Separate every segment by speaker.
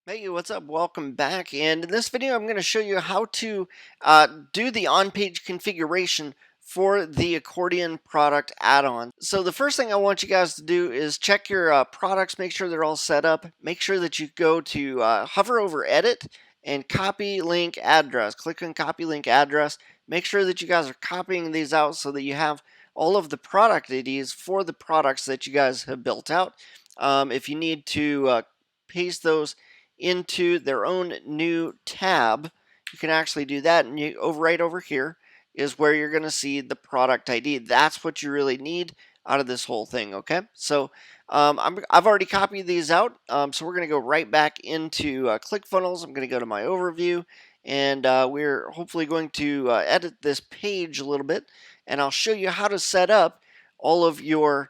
Speaker 1: Hey, what's up? Welcome back. And in this video, I'm going to show you how to do the on-page configuration for the accordion product add-on. So the first thing I want you guys to do is check your products, make sure they're all set up. Make sure that you go to hover over edit and copy link address. Click on copy link address. Make sure that you guys are copying these out so that you have all of the product IDs for the products that you guys have built out. If you need to paste those into their own new tab, you can actually do that, and right over here is where you're going to see the product ID. That's what you really need out of this whole thing. Okay, so I've already copied these out, so we're going to go right back into ClickFunnels. I'm going to go to my overview, and we're hopefully going to edit this page a little bit, and I'll show you how to set up all of your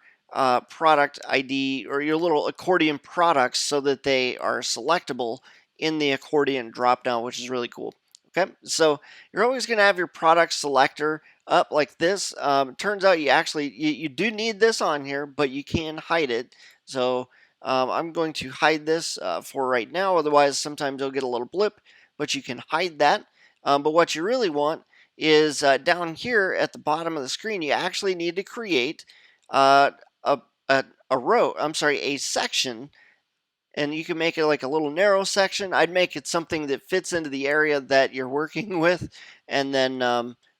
Speaker 1: product ID or your little accordion products so that they are selectable in the accordion dropdown, which is really cool. Okay, so you're always going to have your product selector up like this. Turns out you do need this on here, but you can hide it. So I'm going to hide this for right now. Otherwise, sometimes you'll get a little blip, but you can hide that. But what you really want is down here at the bottom of the screen, you actually need to create uh, a, a row, a section, and you can make it like a little narrow section. I'd make it something that fits into the area that you're working with, and then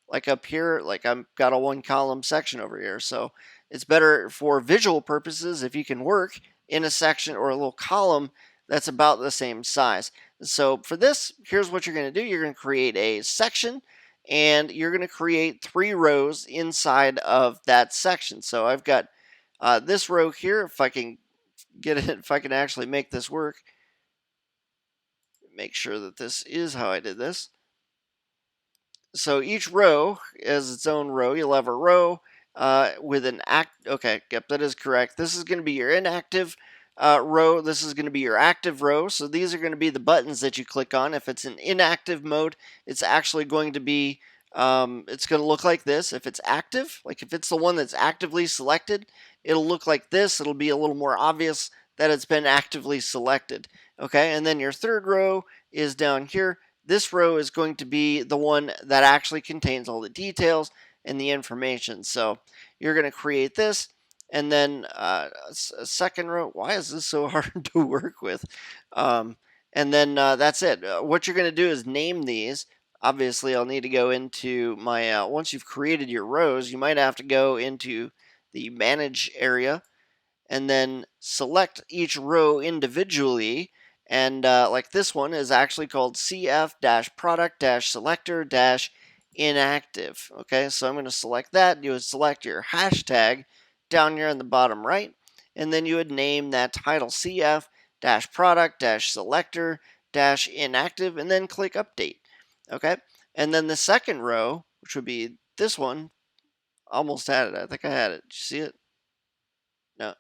Speaker 1: like up here, like I've got a one column section over here, so it's better for visual purposes if you can work in a section or a little column that's about the same size. So for this, here's what you're going to do. You're going to create a section, and you're going to create 3 rows inside of that section. So I've got this row here, if I can get it, if I can actually make this work, make sure that this is how I did this. So each row is its own row. You'll have a row with an act. Okay, yep, that is correct. This is going to be your inactive row. This is going to be your active row. So these are going to be the buttons that you click on. If it's in inactive mode, it's actually going to be, it's going to look like this. If it's active, like if it's the one that's actively selected, it'll look like this. It'll be a little more obvious that it's been actively selected. Okay, and then your third row is down here. This row is going to be the one that actually contains all the details and the information. So you're going to create this, and then a second row. Why is this so hard to work with? And then that's it. What you're going to do is name these. Obviously, I'll need to go into my, once you've created your rows, you might have to go into the manage area and then select each row individually. And like this one is actually called CF-product-selector-inactive. Okay, so I'm going to select that. You would select your hashtag down here in the bottom right, and then you would name that title CF-product-selector-inactive, and then click update. Okay, and then the second row, which would be this one, almost had it. I think I had it. Did you see it? No.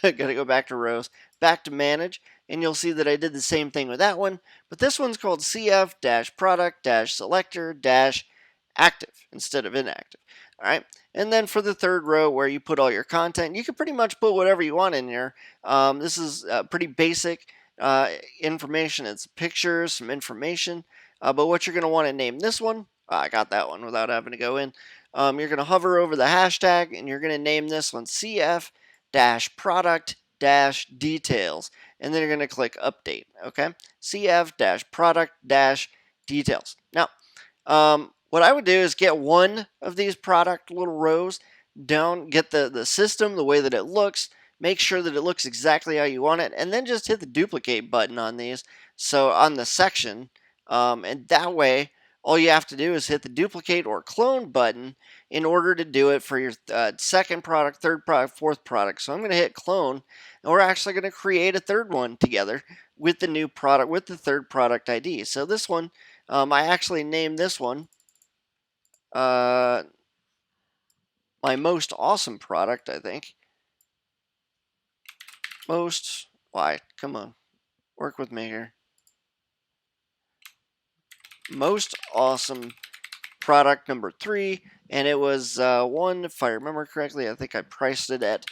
Speaker 1: Got to go back to rows, back to manage, and you'll see that I did the same thing with that one, but this one's called CF-product-selector-active instead of inactive. All right, and then for the third row where you put all your content, you can pretty much put whatever you want in here. This is pretty basic information. It's pictures, some information, but what you're going to want to name this one, I got that one without having to go in. You're going to hover over the hashtag, and you're going to name this one CF-product-details, and then you're going to click update. Okay, CF-product-details. Now, what I would do is get one of these product little rows down, get the system, the way that it looks, make sure that it looks exactly how you want it, and then just hit the duplicate button on these, so on the section, and that way all you have to do is hit the duplicate or clone button in order to do it for your second product, third product, fourth product. So I'm going to hit clone, and we're actually going to create a third one together with the new product, with the third product ID. So this one, I actually named this one my most awesome product, I think. Why? Come on, work with me here. Most awesome product number 3, and it was one, if I remember correctly, I think I priced it at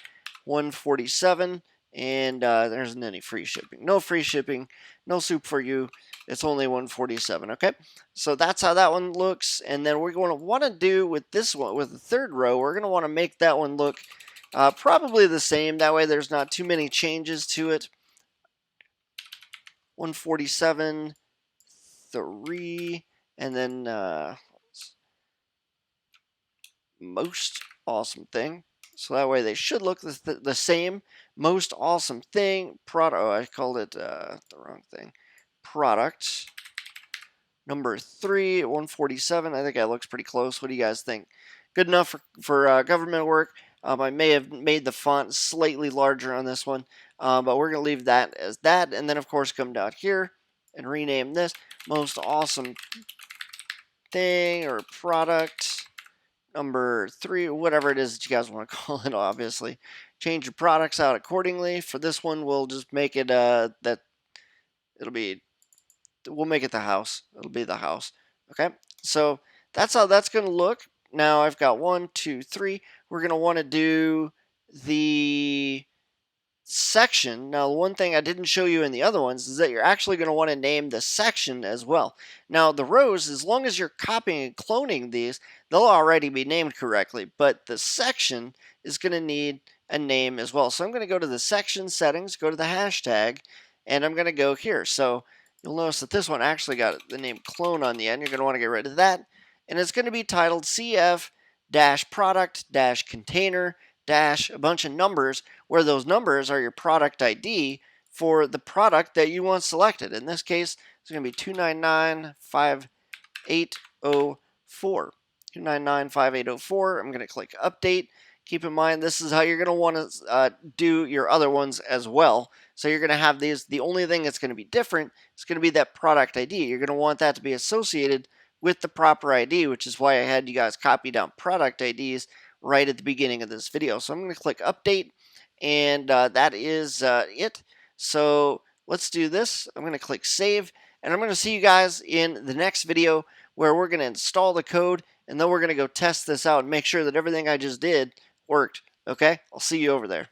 Speaker 1: $147, and there isn't any free shipping. No free shipping, no soup for you. It's only 147. Okay, so that's how that one looks. And then we're going to want to do with this one, with the third row, we're going to want to make that one look probably the same. That way there's not too many changes to it. 147, 3, and then most awesome thing. So that way they should look the same. Most awesome thing. Product. Oh, I called it the wrong thing. Product. Number 3, 147. I think that looks pretty close. What do you guys think? Good enough for government work. I may have made the font slightly larger on this one, but we're going to leave that as that. And then, of course, come down here and rename this most awesome thing or product. Number 3, whatever it is that you guys want to call it, obviously. Change your products out accordingly. For this one, we'll just make it we'll make it the house. It'll be the house. Okay, so that's how that's going to look. Now I've got 1, 2, 3. We're going to want to do the section. Now, one thing I didn't show you in the other ones is that you're actually going to want to name the section as well. Now, the rows, as long as you're copying and cloning these, they'll already be named correctly, but the section is going to need a name as well. So I'm going to go to the section settings, go to the hashtag, and I'm going to go here. So you'll notice that this one actually got the name clone on the end. You're going to want to get rid of that, and it's going to be titled CF-product-container- a bunch of numbers, where those numbers are your product ID for the product that you want selected. In this case, it's going to be 2995804. 2995804. I'm going to click update. Keep in mind, this is how you're going to want to do your other ones as well. So you're going to have these. The only thing that's going to be different is going to be that product ID. You're going to want that to be associated with the proper ID, which is why I had you guys copy down product IDs right at the beginning of this video. So I'm going to click update, and that is it. So let's do this. I'm going to click save, and I'm going to see you guys in the next video where we're going to install the code, and then we're going to go test this out and make sure that everything I just did worked. Okay, I'll see you over there.